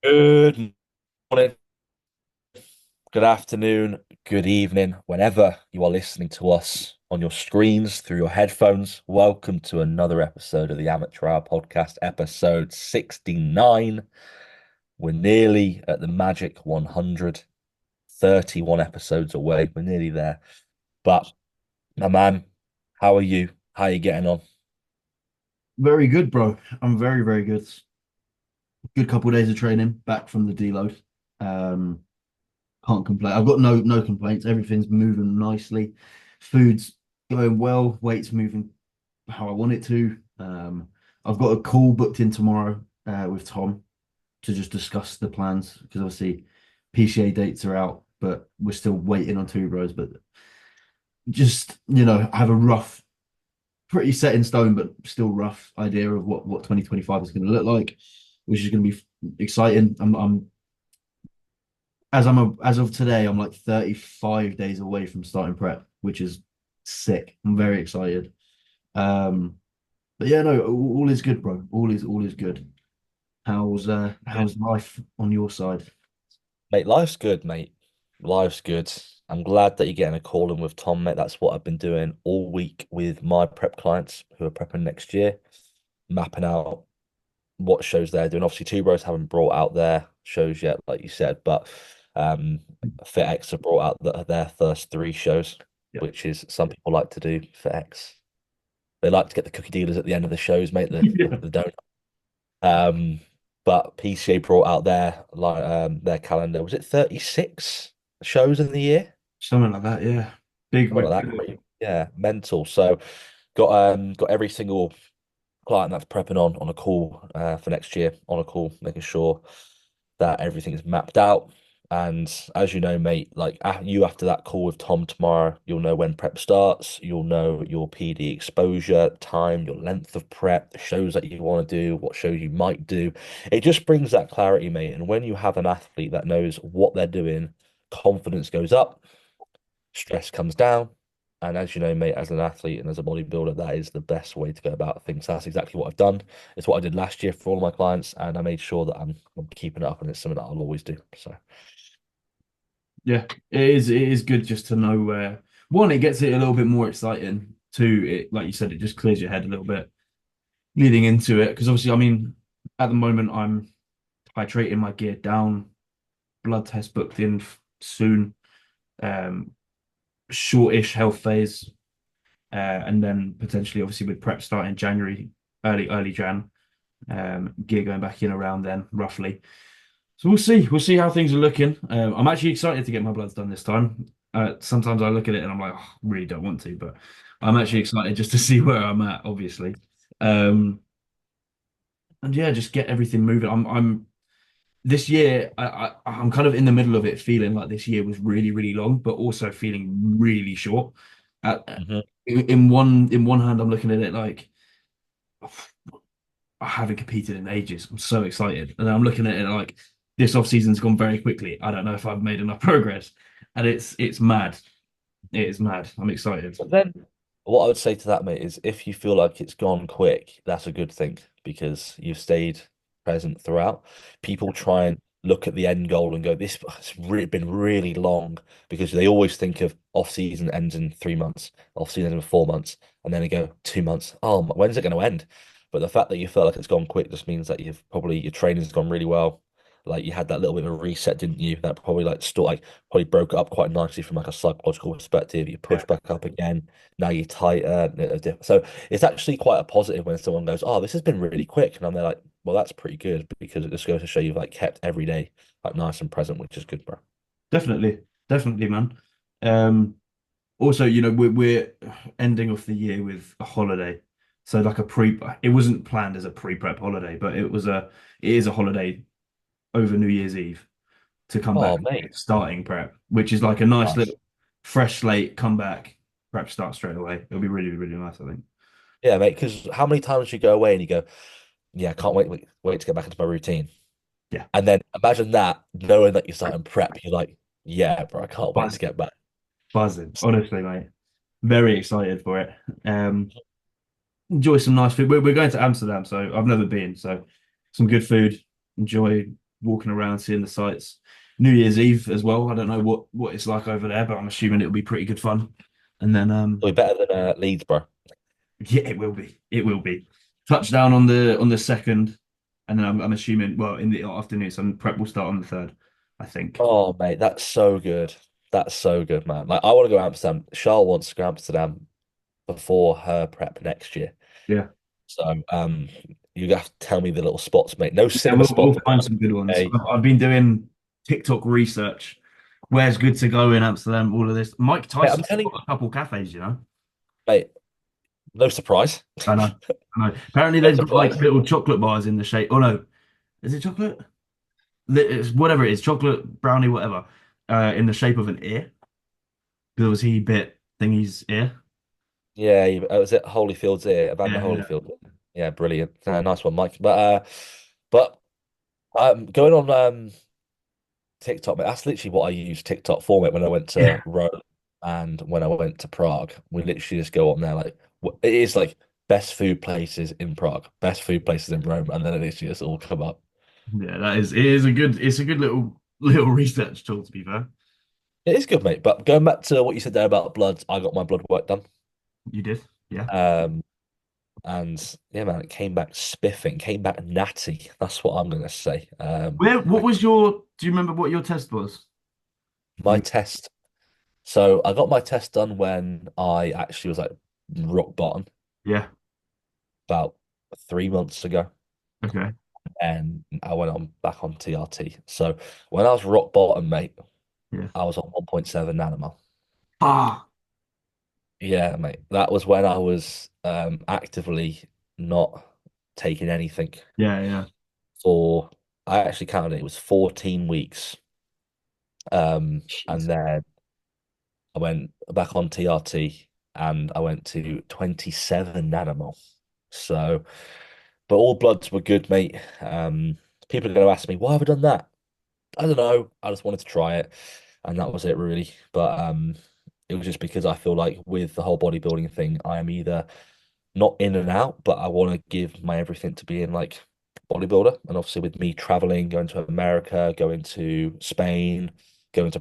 Good morning, good afternoon, good evening, whenever you are listening to us on your screens through your headphones. Welcome to another episode of the Amateur Hour Podcast, episode 69. We're nearly at the magic 100, 31 episodes away. We're nearly there. But my man, how are you? How are you getting on? Very good, bro. I'm very, very good. Good couple of days of training back from the deload. Um, can't complain. I've got no complaints. Everything's moving nicely. Food's going well. Weight's moving how I want it to. I've got a call booked in tomorrow with Tom to just discuss the plans because obviously PCA dates are out, but we're still waiting on two bros. But just have a rough, pretty set in stone, but still rough idea of what 2025 is going to look like, which is going to be exciting. As of today, I'm like 35 days away from starting prep, which is sick. I'm very excited. Um, but yeah, no, all is good, bro. All is good. How's life on your side? Mate, life's good, mate. Life's good. I'm glad that you're getting a call in with Tom, mate. That's what I've been doing all week with my prep clients who are prepping next year, mapping out what shows they're doing. Obviously, Two Bros haven't brought out their shows yet, like you said, but um, FitX have brought out their first three shows, Yeah. which is some people like to do FitX. They like to get the cookie dealers at the end of the shows, mate, Yeah. the donut. Um, but PCA brought out their calendar. Was it 36 shows in the year? Something like that, yeah. Big, Something like that. Yeah, mental. So got every single client that's prepping on a call for next year on a call, making sure that everything is mapped out. And as you know, mate, like you after that call with Tom tomorrow, you'll know when prep starts, you'll know your PD exposure, time, your length of prep, the shows that you want to do, what shows you might do. It just brings that clarity, mate. And when you have an athlete that knows what they're doing, confidence goes up, stress comes down. And as you know, mate, as an athlete and as a bodybuilder, that is the best way to go about things. So that's exactly what I've done. It's what I did last year for all of my clients, and I made sure that I'm keeping it up, and it's something that I'll always do. So Yeah, it is good just to know where one, it gets it a little bit more exciting. Two, it like you said, it just clears your head a little bit leading into it. Because obviously, I mean, at the moment I'm titrating my gear down, blood test booked in soon, um, shortish health phase, and then potentially obviously with prep starting January, early Jan, gear going back in around then roughly. So we'll see. We'll see how things are looking. I'm actually excited to get my bloods done this time. Sometimes I look at it and I'm like, oh, really don't want to, but I'm actually excited just to see where I'm at, obviously. Um, and yeah, just get everything moving. I'm this year. I'm kind of in the middle of it, feeling like this year was really, really long, but also feeling really short. Uh, Mhm. in one hand, I'm looking at it like I haven't competed in ages. I'm so excited. And then I'm looking at it like this off season's gone very quickly. I don't know if I've made enough progress. And it's mad. It is mad. I'm excited. But then what I would say to that, mate, is if you feel like it's gone quick, that's a good thing because you've stayed present throughout. People try and look at the end goal and go, "This has been really long," because they always think of off season ends in 3 months, off season ends in 4 months, and then they go 2 months. Oh, when's it going to end? But the fact that you feel like it's gone quick just means that you've probably your training's gone really well. Like you had that little bit of a reset, didn't you? That probably probably broke it up quite nicely from like a psychological perspective. You push Yeah. back up again. Now you're tighter. So it's actually quite a positive when someone goes, "Oh, this has been really quick," and I'm there like, "Well, that's pretty good because it just goes to show you've like kept every day like nice and present, which is good, bro." Definitely. Definitely, man. Um, Also, we're ending off the year with a holiday. So like it wasn't planned as a pre-prep holiday, but it is a holiday over New Year's Eve to come Oh, back mate, starting prep, which is like a nice nice. little fresh slate, come back, prep start straight away. It'll be really, really nice, I think. Yeah, mate. Because how many times you go away and you go, "Yeah, I can't wait to get back into my routine," Yeah. and then imagine that knowing that you're starting prep, you're like, "Yeah, bro, I can't wait to Buzzing, get back." buzzing. Honestly, mate. Very excited for it. Enjoy some nice food. We're going to Amsterdam, so I've never been. So some good food. Enjoy. walking around, seeing the sights. New Year's Eve as well. I don't know what it's like over there, but I'm assuming it'll be pretty good fun. And then It'll be better than Leeds, bro. yeah, it will be. It will be. Touchdown on the second, and then I'm assuming well in the afternoon, so prep will start on the third, I think. Oh, mate, that's so good. That's so good, man. Like, I want to go to Amsterdam. Charlotte wants to go to Amsterdam before her prep next year. Yeah. So, you have to tell me the little spots, mate. No Yeah, cinema we'll spots. find some good ones. Hey, I've been doing TikTok research. Where's good to go in Amsterdam? All of this. Mike mate, I'm Tyson's telling got a couple cafes, you know. mate, no surprise. I know. I know. Apparently No they've got like surprise. little chocolate bars in the shape. Oh no, is it chocolate? It's whatever it is, chocolate brownie, whatever, in the shape of an ear. Because he bit thingy's ear. Yeah, was it Holyfield's here? Evander Yeah, yeah. Holyfield. Yeah, brilliant. Nice one, Mike. But going on TikTok, mate, that's literally what I use TikTok for, mate. When I went Yeah. to Rome and when I went to Prague, we literally just go on there like it is like best food places in Prague, best food places in Rome, and then it literally just all come up. Yeah, that is it is a good it's a good little research tool to be fair. It is good, mate. But going back to what you said there about bloods, I got my blood work done. You did? Yeah. Um, and yeah, man, it came back spiffing, came back natty. That's what I'm gonna say. What was do you remember what your test was? My test. So I got my test done when I actually was like rock bottom Yeah. about 3 months ago, Okay. and I went on back on TRT. So when I was rock bottom, mate, Yeah. I was on 1.7 nanomole. Ah, Yeah, mate, that was when I was actively not taking anything yeah, yeah. for. I actually counted it. It was 14 weeks. And Jeez. then I went back on TRT and I went to 27 nanomole. So, but all bloods were good, mate. People are going to ask me, why have I done that? I don't know. I just wanted to try it, and that was it, really. But it was just because I feel like with the whole bodybuilding thing, I am either not in and out, but I want to give my everything to being like bodybuilder. And obviously, with me traveling, going to America, going to Spain, going to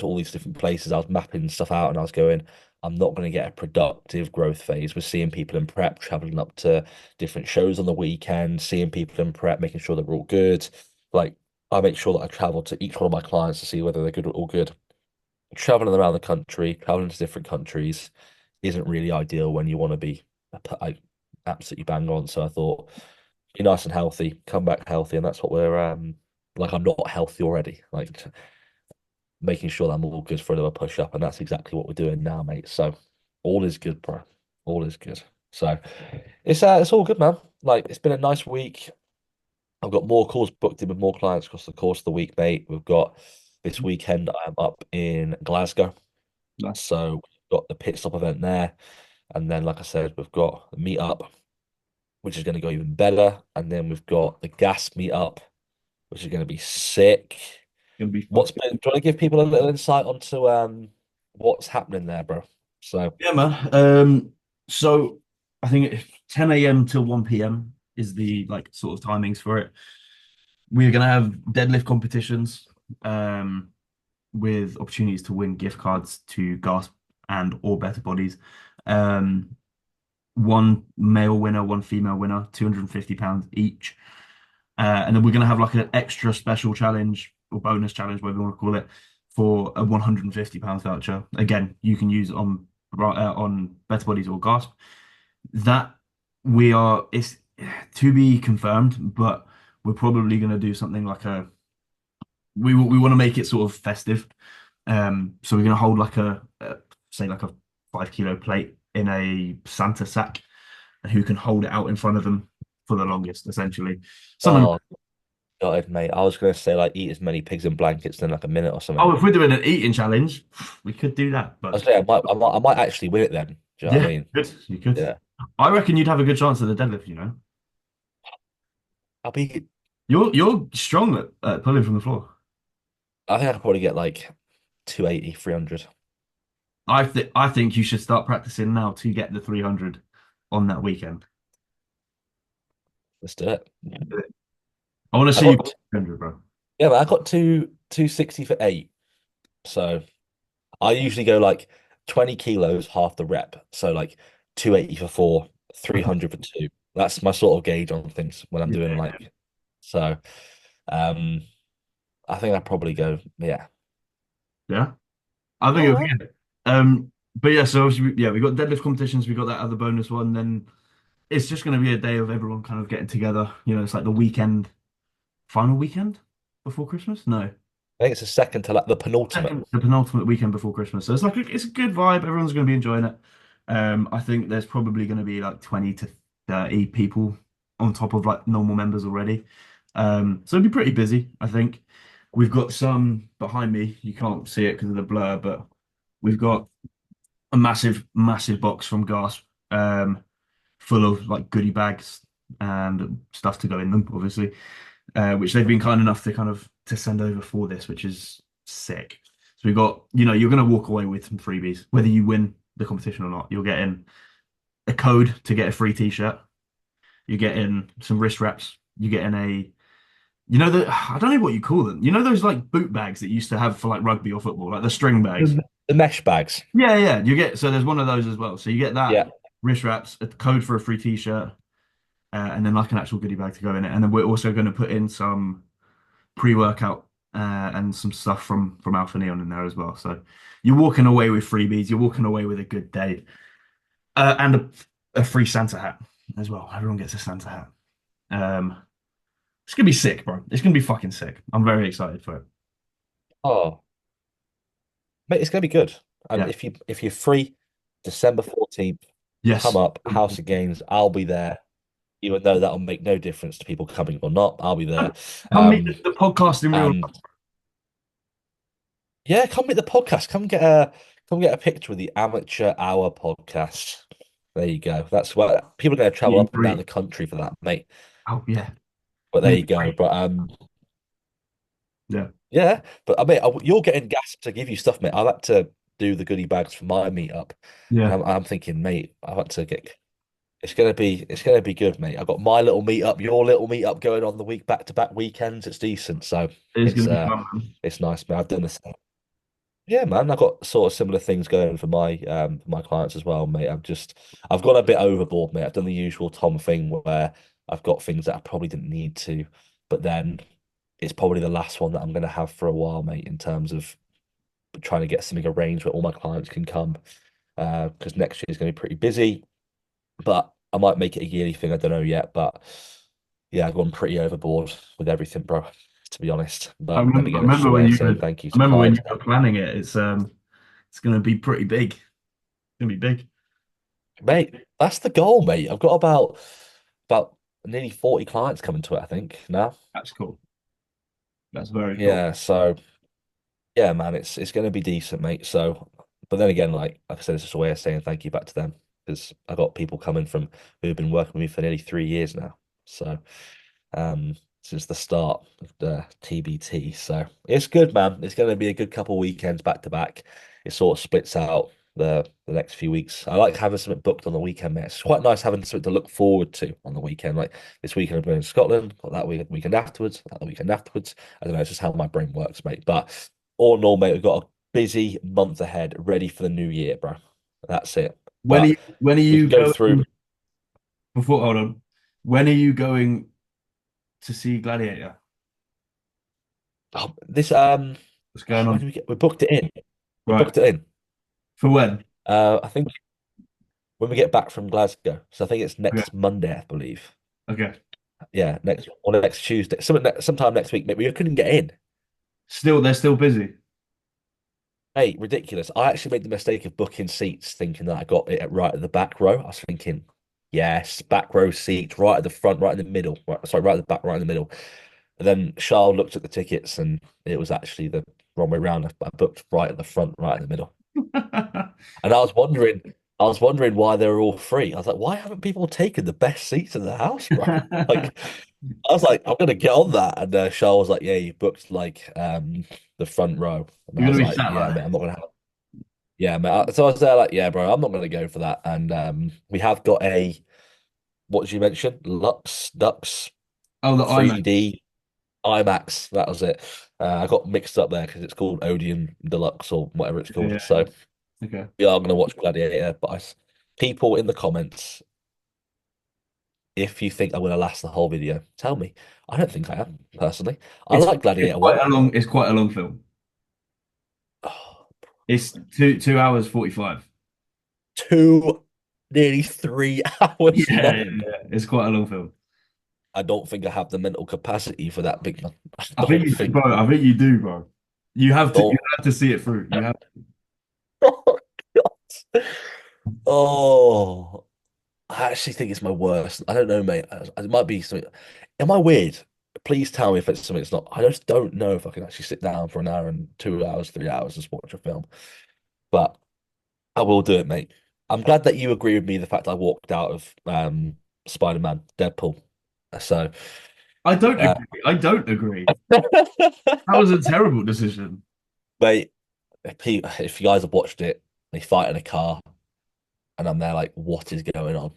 all these different places, I was mapping stuff out, and I was going, I'm not going to get a productive growth phase. We're seeing people in prep, traveling up to different shows on the weekend, seeing people in prep, making sure they're all good. Like I make sure that I travel to each one of my clients to see whether they're good or all good. Traveling around the country, traveling to different countries isn't really ideal when you want to be like absolutely bang on. So I thought, be nice and healthy, come back healthy, and that's what we're like. I'm not healthy already, like making sure that I'm all good for a little push up, and that's exactly what we're doing now, mate. So all is good, bro. All is good. So it's all good, man. Like it's been a nice week. I've got more calls booked in with more clients across the course of the week, mate. We've got this weekend. I'm up in Glasgow, Nice. so we've got the pit stop event there, and then, like I said, we've got the meet up, which is going to go even better, and then we've got the gas meet up, which is going to be sick. Gonna be fun. What's been? Do you want to give people a little insight onto what's happening there, bro? So, Yeah, man. So I think 10 a.m. till 1 p.m. is the like sort of timings for it. We're gonna have deadlift competitions, with opportunities to win gift cards to Gasp and or Better Bodies. Um, one male winner, one female winner, £250 each. And then we're going to have like an extra special challenge or bonus challenge, whatever you want to call it, for a £150 voucher. Again, you can use on Better Bodies or Gasp. That it's to be confirmed, but we're probably going to do something like we want to make it sort of festive. So we're going to hold like say like a 5 kilo plate in a Santa sack, and who can hold it out in front of them for the longest, essentially. Something. oh God, mate, I was going to say like eat as many pigs in blankets in like a minute or Oh, something. if we're doing an eating challenge, we could do that. I But was saying I might actually win it then. Do you know what I yeah, mean? good. You could. Yeah, I reckon you'd have a good chance at the deadlift. You know, I'll be. you're strong at pulling from the floor. I think I could probably get like 280, 300. I think you should start practicing now to get the 300 on that weekend. Let's do it. I want to I see you got pull 300, bro. Yeah, man, I got 260 for eight. So I usually go like 20 kilos, half the rep. So like 280 for four, Okay. 300 for two. That's my sort of gauge on things when I'm doing Yeah. like so. Um, I think I'd probably go, yeah. Yeah. I think Yeah, it'll man. be good. But yeah, so obviously, yeah, we got deadlift competitions, we got that other bonus one. Then it's just going to be a day of everyone kind of getting together. It's like the weekend, final weekend before Christmas. No, I think it's the second to like the penultimate. second, the penultimate weekend before Christmas. So it's a good vibe. Everyone's going to be enjoying it. I think there's probably going to be like 20 to 30 people on top of like normal members already. So it'll be pretty busy, I think. We've got some behind me. You can't see it because of the blur, but we've got a massive, massive box from Gasp, full of like goodie bags and stuff to go in them, obviously, which they've been kind enough to kind of to send over for this, which is sick. So we've got, you're going to walk away with some freebies, whether you win the competition or not. You're getting a code to get a free t-shirt. You're getting some wrist wraps. You're getting I don't know what you call them. You know those like boot bags that you used to have for like rugby or football, like the string bags. The mesh bags. Yeah, yeah. You get so there's one of those as well. So you get that Yeah. wrist wraps, a code for a free t-shirt, and then like an actual goodie bag to go in it. And then we're also going to put in some pre-workout and some stuff from Alpha Neon in there as well. So you're walking away with freebies. You're walking away with a good day, and a free Santa hat as well. Everyone gets a Santa hat. Um, it's gonna be sick, bro. It's gonna be fucking sick. I'm very excited for it. Oh, mate, it's gonna be good. And Yeah. if you're free, December 14th, come Yes. up, House of Games, I'll be there. Even though that'll make no difference to people coming or not, I'll be there. Come meet Um, the podcast in real and yeah, come meet the podcast. Come get a picture with the Amateur Hour podcast. There you go. That's what people are going to travel meet and up and down greet. the country for that, mate. Oh yeah. But there Meet you and go. greet. But Yeah. yeah. But I mean, you're getting gas to give you stuff, mate. I like to do the goodie bags for my meetup, and Yeah. I'm thinking, mate, I like to get. It's gonna be good, mate. I've got my little meetup, your little meetup going on the week back to back weekends. It's decent, so It is it's gonna be uh fun, man. it's nice, man. I've done this. Yeah, man, I've got sort of similar things going for my clients as well, mate. I've gone a bit overboard, mate. I've done the usual Tom thing where I've got things that I probably didn't need to, but then it's probably the last one that I'm gonna have for a while, mate, in terms of trying to get something arranged where all my clients can come. Because next year is gonna be pretty busy, but I might make it a yearly thing. I don't know yet, but yeah, I've gone pretty overboard with everything, bro, to be honest. But then I again, it's just remember a when way of you were, saying thank you I to remember when clients. you were planning it. It's gonna be pretty big. It's gonna be big. Mate, that's the goal, mate. I've got about nearly 40 clients coming to it, I think, now. That's cool. That's very cool. Yeah, so yeah, man, it's gonna be decent, mate. So but then again, like I said, it's just a way of saying thank you back to them because I got people coming from who've been working with me for nearly 3 years now. So um since the start of the TBT. So it's good, man. It's going to be a good couple weekends back to back. It sort of splits out the next few weeks. I like having something booked on the weekend, mate. It's quite nice having something to look forward to on the weekend. Like this weekend, I'm going to Scotland. Got that weekend afterwards. That weekend afterwards. I don't know. It's just how my brain works, mate. But all in all, mate, we've got a busy month ahead, ready for the new year, bro. That's it. But When are we you can go through. going before hold on. When are you going to see Gladiator? This What's going when on? did we booked it in. We Right. booked it in. For when? I think when we get back from Glasgow. So I think it's Okay. next Monday, I believe. Okay. Yeah, next Tuesday. Sometime next week, mate. We couldn't get in. Still, they're still busy. Mate, ridiculous. I actually made the mistake of booking seats thinking that I got it right at the back row. I was thinking, yes, back row seats, right at the front, right in the middle. Right, sorry, right at the back, right in the middle. And then Charles looked at the tickets and it was actually the wrong way around. I booked right at the front, right in the middle. And I was wondering why they were all free. I was like, why haven't people taken the best seats in the house, bro? Like, I was like, I'm gonna get on that. And Charles was like, yeah, you booked like the front row. And I You're was gonna be like, sat yeah, mate, there. I'm not gonna have. Yeah, mate. So I was there like, yeah, bro, I'm not gonna go for that. And we have got what did you mention? Lux Dux Oh, the IMAX. 3D IMAX. That was it. I got mixed up there because it's called Odeon Deluxe or whatever it's Yeah, called. yeah, So yeah. Okay. we are going to watch Gladiator. But people in the comments, if you think I'm going to last the whole video, tell me. I don't think I am personally. I It's like it's Gladiator quite one. a long it's quite a long film. Oh, It's two hours 45. two, nearly 3 hours Yeah, yeah, long. yeah. It's quite a long film. I don't think I have the mental capacity for that big one. I I think don't you do, think. bro. I think you do, bro. You Oh, have to see it through. You have oh God. Oh, I actually think it's my worst. I don't know, mate. It might be something. Am I weird? Please tell me if it's something it's not. I just don't know if I can actually sit down for an hour and 2 hours, 3 hours and just watch a film. But I will do it, mate. I'm glad that you agree with me the fact I walked out of Spider-Man, Deadpool. So I don't uh, agree. I don't agree. That was a terrible decision. mate, if you guys have watched it, they fight in a car, and I'm there like, what is going on?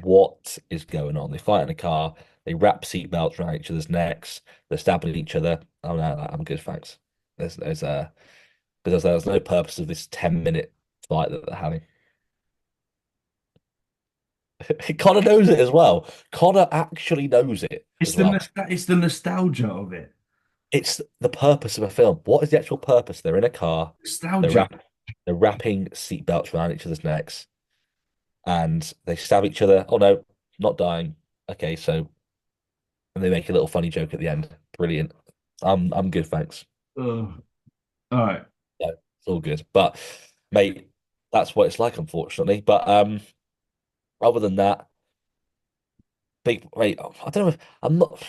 What is going on? They fight in a car. They wrap seatbelts around each other's necks. They're stabbing each other. Oh no, I'm good, thanks. There's because there's no purpose of this 10-minute fight that they're having. Connor knows it as well. Connor actually knows it as well. It's the nostalgia of it. It's the purpose of a film. What is the actual purpose? They're in a car. They're Nostalgia. wrap, they're wrapping seatbelts around each other's necks, and they stab each other. Oh no, not dying. Okay, so and they make a little funny joke at the end. Brilliant. I'm good, thanks. Ugh. All right. Yeah, it's all good. But mate, that's what it's like, unfortunately. But other than that, big mate, I don't know. I'm not.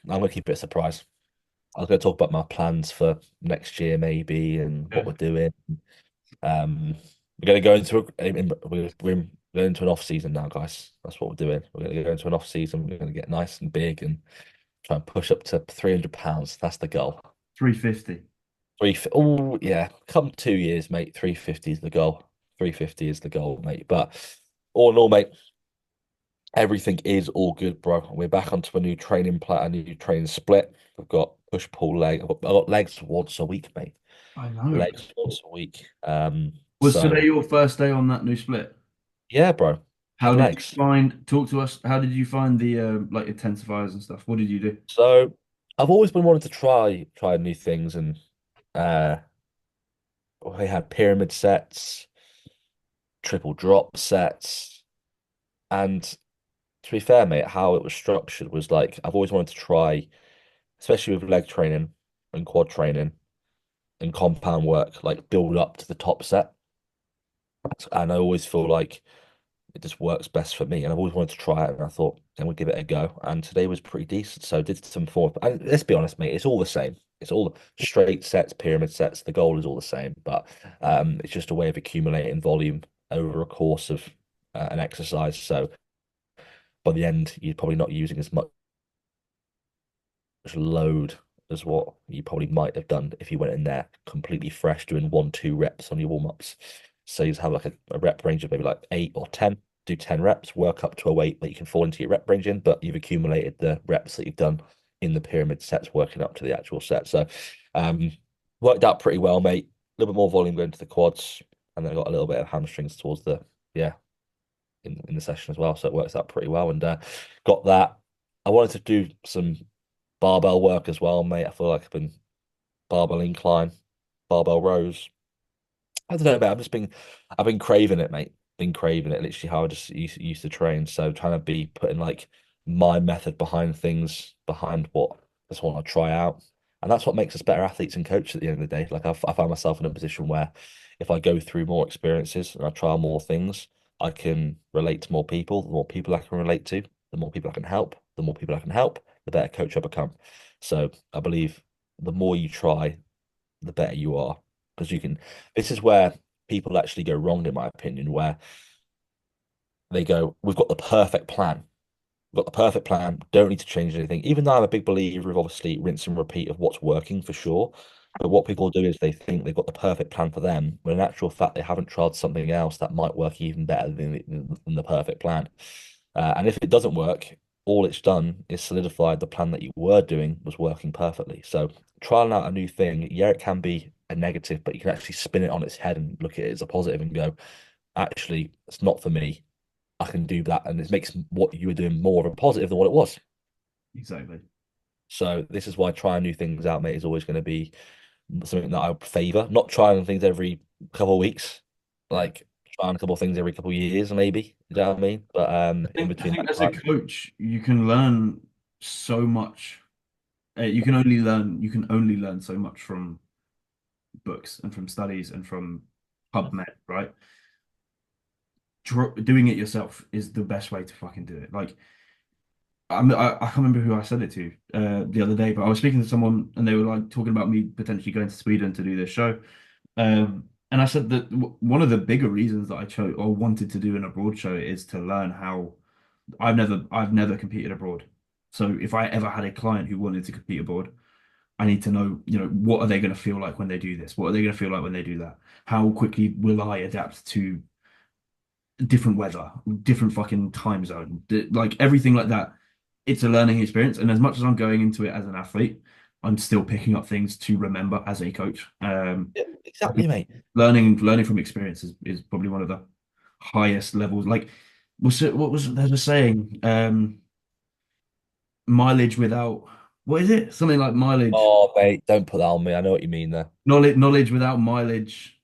I'm gonna keep it a surprise. I was gonna talk about my plans for next year, maybe, and what Yeah. we're doing. Um, we're gonna go into we're going into an off season now, guys. That's what we're doing. We're gonna go into an off season. We're gonna get nice and big and try and push up to £300. That's the goal. 350. Oh yeah, come 2 years, mate. 350 is the goal. 350 is the goal, mate. But all in all, mate, everything is all good, bro. We're back onto a new training plan, a new training split. We've got push pull leg. I've got legs once a week, mate. I know. Legs once a week. Was today So your first day on that new split? yeah, bro. How Just did you legs. find, talk to us, how did you find the like intensifiers and stuff? What did you do? So I've always been wanting to try new things, and uh, we had pyramid sets, triple drop sets, and to be fair, mate, how it was structured was like I've always wanted to try, especially with leg training and quad training and compound work, like build up to the top set. And I always feel like it just works best for me. And I've always wanted to try it, and I thought, then we'll give it a go. And today was pretty decent. So I did some form. And let's be honest, mate, it's all the same. It's all straight sets, pyramid sets. The goal is all the same, but it's just a way of accumulating volume over a course of an exercise. So by the end, you're probably not using as much load as what you probably might have done if you went in there completely fresh doing 1, 2 reps on your warm-ups. So you have like a rep range of maybe like 8 or 10, do 10 reps, work up to a weight that you can fall into your rep range in, but you've accumulated the reps that you've done in the pyramid sets working up to the actual set. So um worked out pretty well, mate. A little bit more volume going to the quads, and then I got a little bit of hamstrings towards the yeah in the session as well. So it works out pretty well, and got that. I wanted to do some barbell work as well, mate. I feel like I've been barbell incline, barbell rows. I don't know, mate. I've been craving it, mate. Been craving it. Literally how I just used to train. So trying to be putting like my method behind things, behind what I just want to try out. And that's what makes us better athletes and coaches at the end of the day. Like I find myself in a position where if I go through more experiences and I try more things, I can relate to more people. The more people I can relate to, the more people I can help. The more people I can help, the better coach I become. So I believe the more you try, the better you are. Because you can, this is where people actually go wrong, in my opinion, where they go, we've got the perfect plan. We've got the perfect plan, don't need to change anything. Even though I'm a big believer of obviously rinse and repeat of what's working for sure. But what people do is they think they've got the perfect plan for them, when in actual fact they haven't tried something else that might work even better than the perfect plan. And if it doesn't work, all it's done is solidified the plan that you were doing was working perfectly. So trialing out a new thing, yeah, it can be a negative, but you can actually spin it on its head and look at it as a positive and go, actually, it's not for me. I can do that, and it makes what you were doing more of a positive than what it was. Exactly. So this is why trying new things out, mate, is always going to be something that I favor. Not trying things every couple of weeks, Yeah. like trying a couple of things every couple of years, maybe. You know what I mean? But in I between think that as a time, coach, you can learn so much. You can only learn so much from books and from studies and from PubMed, right? Doing it yourself is the best way to fucking do it. Like, I can't remember who I said it to the other day, but I was speaking to someone and they were like talking about me potentially going to Sweden to do this show. And I said that one of the bigger reasons that I chose or wanted to do an abroad show is to learn how I've never competed abroad. So if I ever had a client who wanted to compete abroad, I need to know, what are they going to feel like when they do this? What are they going to feel like when they do that? How quickly will I adapt to different weather, different fucking time zone, like everything like that. It's a learning experience, and as much as I'm going into it as an athlete, I'm still picking up things to remember as a coach. yeah, I think exactly, mate. learning from experience is probably one of the highest levels. Like, what was there's a saying? Mileage without what is it? Something like mileage, Oh, mate, don't put that on me. I know what you mean there. knowledge without mileage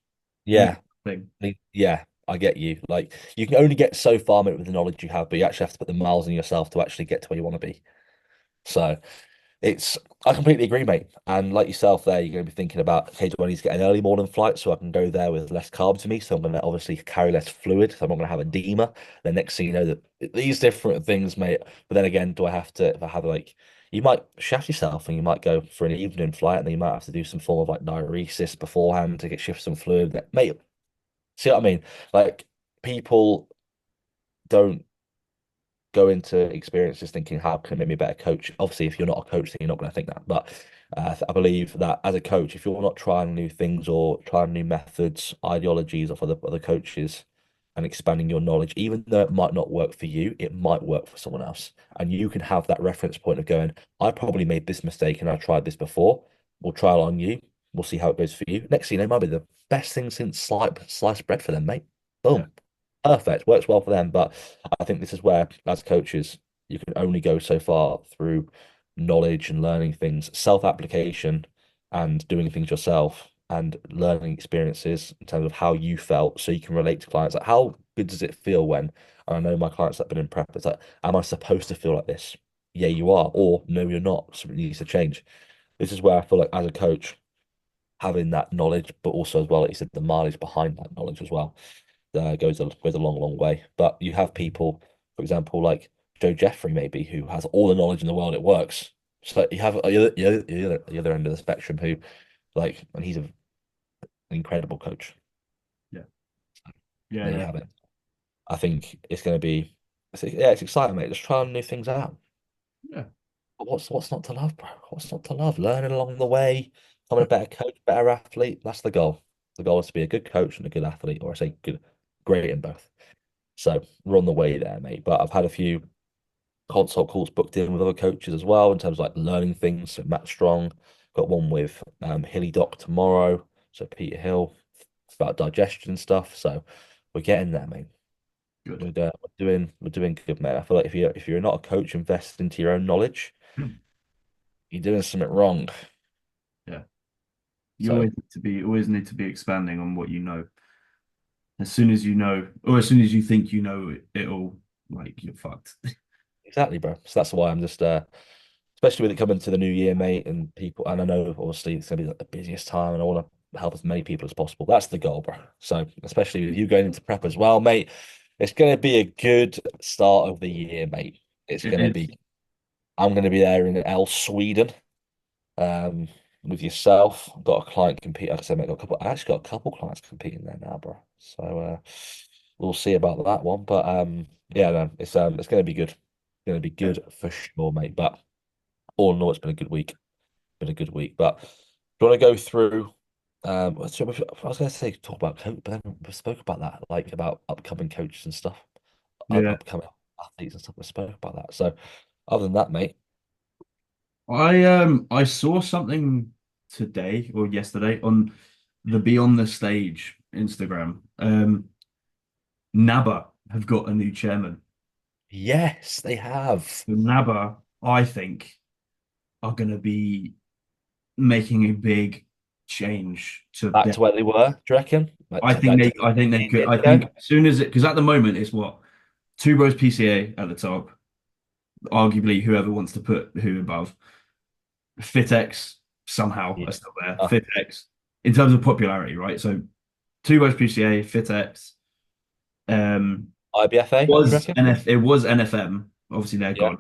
means Yeah, nothing. yeah, I get you. Like you can only get so far, mate, with the knowledge you have, but you actually have to put the miles in yourself to actually get to where you want to be. So it's, I completely agree, mate. And like yourself there, you're going to be thinking about, okay, do I need to get an early morning flight so I can go there with less carbs to me? So I'm going to obviously carry less fluid. So I'm not going to have edema. Then next thing you know, that these different things, mate. But then again, do I have to, if I have like, you might shaft yourself and you might go for an evening flight and then you might have to do some form of like diuresis beforehand to get shift some fluid. Mate, see what I mean? Like people don't go into experiences thinking, how can it make me a better coach? Obviously, if you're not a coach, then you're not going to think that. But I believe that as a coach, if you're not trying new things or trying new methods, ideologies of other coaches and expanding your knowledge, even though it might not work for you, it might work for someone else. And you can have that reference point of going, I probably made this mistake and I tried this before. We'll trial on you. We'll see how it goes for you. Next thing you know, it might be the best thing since sliced bread for them, mate. Yeah, Boom. Perfect. Works well for them. But I think this is where, as coaches, you can only go so far through knowledge and learning things, self-application and doing things yourself and learning experiences in terms of how you felt so you can relate to clients. Like, how good does it feel when, and I know my clients that have been in prep, it's like, am I supposed to feel like this? Yeah, you are. Or no, you're not. Something needs to change. This is where I feel like as a coach, having that knowledge, but also as well, like you said, the mileage behind that knowledge as well goes a long, long way. But you have people, for example, like Joe Jeffrey, maybe, who has all the knowledge in the world, it works. So you have the other end of the spectrum who, like, and he's an incredible coach. yeah, yeah, There you yeah, have it. I think it's going to be, yeah, it's exciting, mate. Just trying new things out. yeah. But what's not to love, bro? What's not to love? Learning along the way, becoming a better coach, better athlete. That's the goal. The goal is to be a good coach and a good athlete, or I say good, great in both. So we're on the way there, mate. But I've had a few consult calls booked in with other coaches as well in terms of like learning things. So Matt Strong, got one with Hilly Doc tomorrow. So Peter Hill about digestion stuff. So we're getting there, mate. Good. We're doing good, mate. I feel like if you're not a coach, invest into your own knowledge, you're doing something wrong. Yeah. You So always need to be expanding on what you know. As soon as you know, or as soon as you think you know it all, like you're fucked. exactly, bro. So that's why I'm just especially with it coming to the new year, mate, and people, and I know obviously it's gonna be like the busiest time, and I want to help as many people as possible. That's the goal, bro. So especially with you going into prep as well, mate, it's gonna be a good start of the year, mate. It's It gonna is. be. I'm gonna be there in El Sweden, um, with yourself. I've got a client compete. Like I said, mate, I actually got a couple clients competing there now, bro. So we'll see about that one. But yeah, no, it's gonna be good. It's gonna be Yeah. good for sure, mate. But all in all, it's been a good week. Been a good week. But do you want to go through? So I was going to say talk about coach, but then we spoke about that, like about upcoming coaches and stuff, Yeah. upcoming athletes and stuff. We spoke about that. So Other than that, mate, I saw something today or yesterday on the Beyond the Stage Instagram. NABBA have got a new chairman. yes, they have. The NABBA, I think, are going to be making a big change to Back their. to where they were, do you reckon? Like I think they 15 could. years I think ago? as soon as it, because at the moment it's what Two Bros PCA at the top, arguably whoever wants to put who above. FitX somehow Yeah. are still there. Uh, FitX in terms of popularity, right? So Two Bros PCA, FitX, um, IBFA, do you was reckon? NF, it was NFM. Obviously they're Yeah. gone.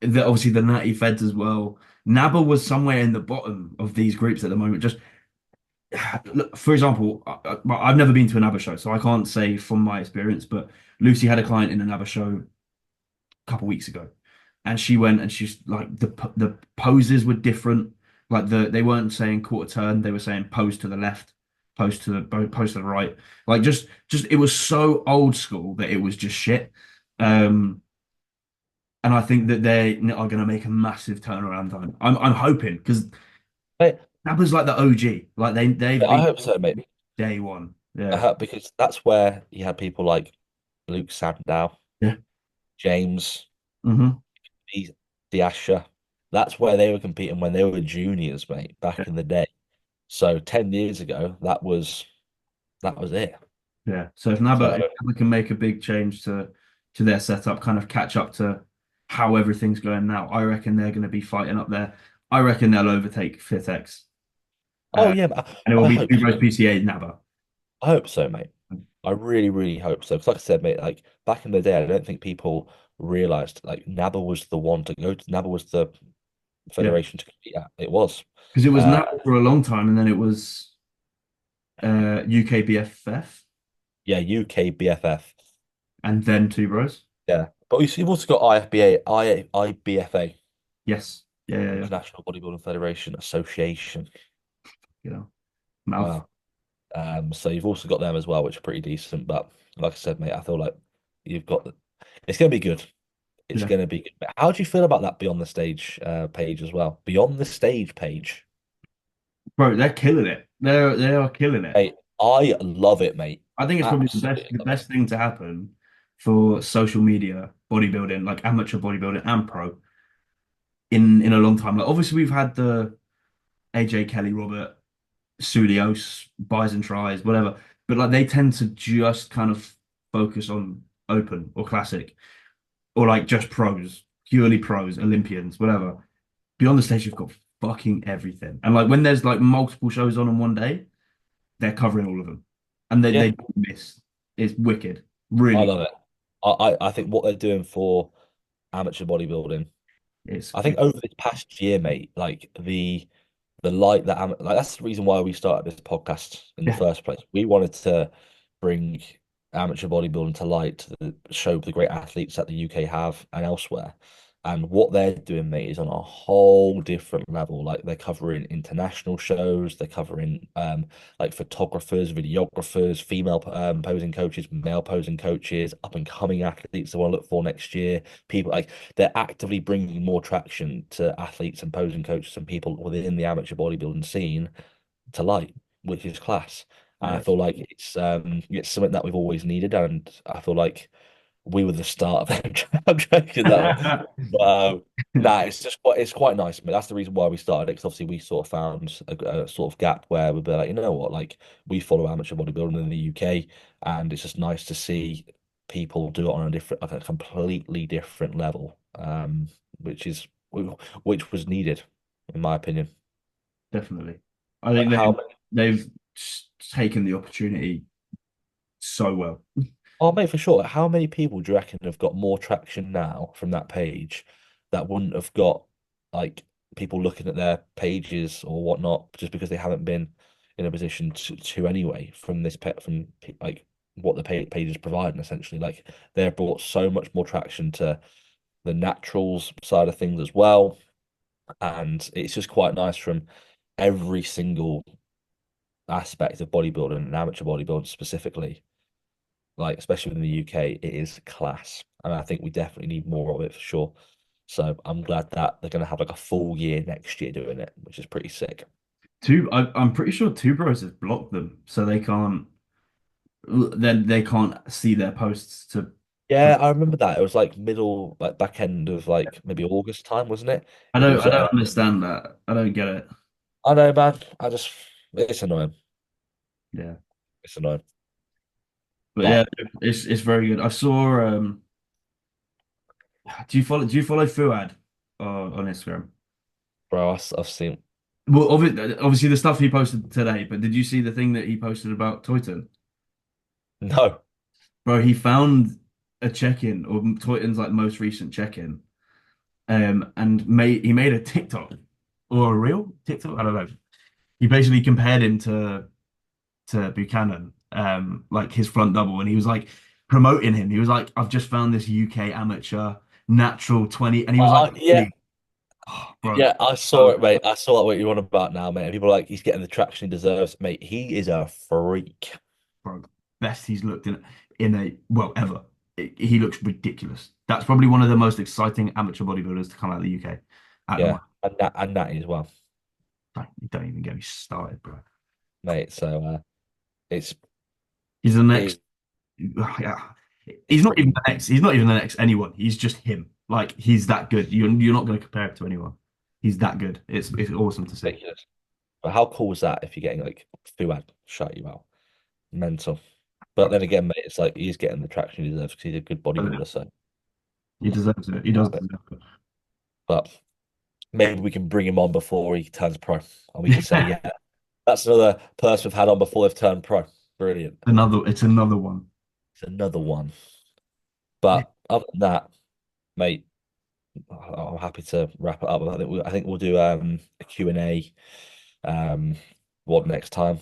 Obviously the Natty Feds as well. NABBA was somewhere in the bottom of these groups at the moment. Just look, for example, I've never been to an ABBA show, so I can't say from my experience, but Lucy had a client in an ABBA show a couple weeks ago, and she went and she's like the poses were different. Like they weren't saying quarter turn, they were saying pose to the left, pose to the right. Like just it was so old school that it was just shit. Um, and I think that they are going to make a massive turnaround time. I'm hoping because Mate, that was like the OG. Like they've yeah, I been hope so, mate. day one. I Yeah. hope because that's where you had people like Luke Sandow, Yeah. James, Hmm. Diasha. That's where they were competing when they were juniors, mate, Yeah. back in the day. So 10 years ago, that was it. Yeah. So So if NABA can make a big change to their setup, kind of catch up to how everything's going now, I reckon they're going to be fighting up there. I reckon they'll overtake FitX, oh uh, yeah, and it will I be hope Two Bros so. PCA NABA. I hope so, mate. I really, really hope so. Because like I said, mate, like back in the day, I don't think people realized like NABA was the one to go to. NABA was the Yeah, federation to compete at. It was. because it was Uh, NABA for a long time, and then it was UKBFF, yeah, UK BFF. and then Two Bros. Yeah. But you've also got IFBA, IBFA, Yes. Yeah, yeah, yeah. International Bodybuilding Federation Association. You know, mouth. Wow. So you've also got them as well, which are pretty decent. But like I said, mate, I feel like you've got it's going to be good. It's Yeah. going to be good. How do you feel about that Beyond the Stage page as well? Beyond the Stage page. Bro, they're killing it. They are killing it. Mate, I love it, mate. I think it's probably Absolutely the love it. best thing to happen for social media bodybuilding, like amateur bodybuilding and pro in a long time. Like obviously we've had the AJ Kelly, Robert, Sulios, buys and tries, whatever, but like they tend to just kind of focus on open or classic or like just pros, purely pros, Olympians, whatever. Beyond the stage, you've got fucking everything. And like when there's like multiple shows on one day, they're covering all of them, and they Yeah, don't miss. It's wicked, I really. love it. I think what they're doing for amateur bodybuilding, I think It's over this past year, mate, like the light that like that's the reason why we started this podcast in the yeah, first place. We wanted to bring amateur bodybuilding to light to show the great athletes that the UK have and elsewhere. And what they're doing, mate, is on a whole different level. Like they're covering international shows, they're covering like photographers, videographers, female posing coaches, male posing coaches, up and coming athletes they want to look for next year. People like they're actively bringing more traction to athletes and posing coaches and people within the amateur bodybuilding scene to light, which is class. And I yeah, feel like it's something that we've always needed, and I feel like we were the start of it. I'm joking that one. But, nah, it's quite nice. But that's the reason why we started it, because obviously we sort of found a sort of gap where we'd be like, you know what, like we follow amateur bodybuilding in the UK, and it's just nice to see people do it on a different, like a completely different level, which is which was needed, in my opinion. definitely. I Like think how they've taken the opportunity so well. Oh, mate, for sure. How many people do you reckon have got more traction now from that page that wouldn't have got like people looking at their pages or whatnot just because they haven't been in a position to anyway from this pet from like what the page is providing essentially. Like they've brought so much more traction to the naturals side of things as well. And it's just quite nice from every single aspect of bodybuilding and amateur bodybuilding specifically, like especially in the UK, it is class, and I think we definitely need more of it for sure. So I'm glad that they're going to have like a full year next year doing it, which is pretty sick. I'm pretty sure Two Bros have blocked them, so they can't see their posts to. Yeah, I remember that. It was like middle, like back end of like maybe August time, wasn't it? It was. I don't understand that. I don't get it. I know, man. It's annoying. Yeah. It's annoying. But yeah, But it's very good. I saw do you follow Fuad on Instagram? bro, I've seen Well, obviously the stuff he posted today, but did you see the thing that he posted about Toyton? no. Bro, he found a check-in or Toyton's like most recent check-in, and he made a TikTok or a real TikTok. I don't know. He basically compared him to Buchanan, like his front double, and he was like promoting him. He was like, "I've just found this UK amateur natural 20," and he was like, Yeah, really, oh, bro, yeah, I saw it, mate. I saw what you're on about now, mate. People are like he's getting the traction he deserves, mate. He is a freak. bro, best he's looked in a well ever. He looks ridiculous. That's probably one of the most exciting amateur bodybuilders to come out of the UK at the Yeah, moment. and that as well, Don't even get me started, bro. mate. So it's He's the it, next. Yeah. it's pretty He's not even the next anyone. He's just him. Like he's that good. You're not going to compare it to anyone. He's that good. It's awesome to see. ridiculous. But how cool is that if you're getting like Fuad shut you out? Mental. But then again, mate, it's like he's getting the traction he deserves because he's a good bodybuilder. So He deserves it. He does love it. deserve But maybe we can bring him on before he turns pro, and we can it. say, yeah, that's another person we've had on before they've turned pro. Brilliant. It's another one. It's another one. But other than that, mate, I'm happy to wrap it up. I think we'll do a Q&A what next time.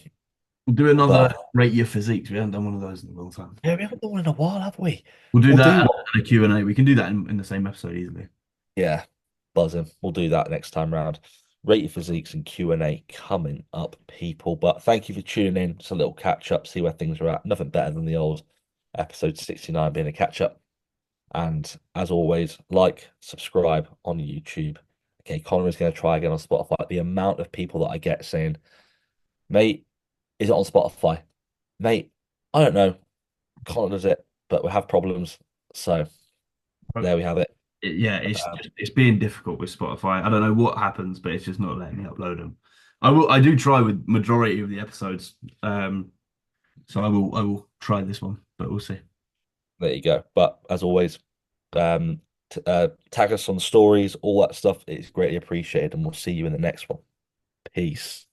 We'll do another But rate your physiques. We haven't done one of those in a long time. yeah, we haven't done one in a while, have we? We'll do We'll that do and a Q&A. We can do that in the same episode easily. yeah, buzzing. We'll do that next time round. Rate your physiques and Q&A coming up, people. But thank you for tuning in. It's a little catch up, see where things are at. Nothing better than the old episode 69 being a catch up. And as always, like, subscribe on YouTube. Okay, Connor is going to try again on Spotify. The amount of people that I get saying, mate, is it on Spotify? Mate, I don't know. Connor does it, but we have problems. So there we have it. Yeah, it's being difficult with Spotify. I don't know what happens, but it's just not letting me upload them. I do try with majority of the episodes. So I will try this one, but we'll see. There you go. But as always, tag us on stories, all that stuff. It's greatly appreciated, and we'll see you in the next one. Peace.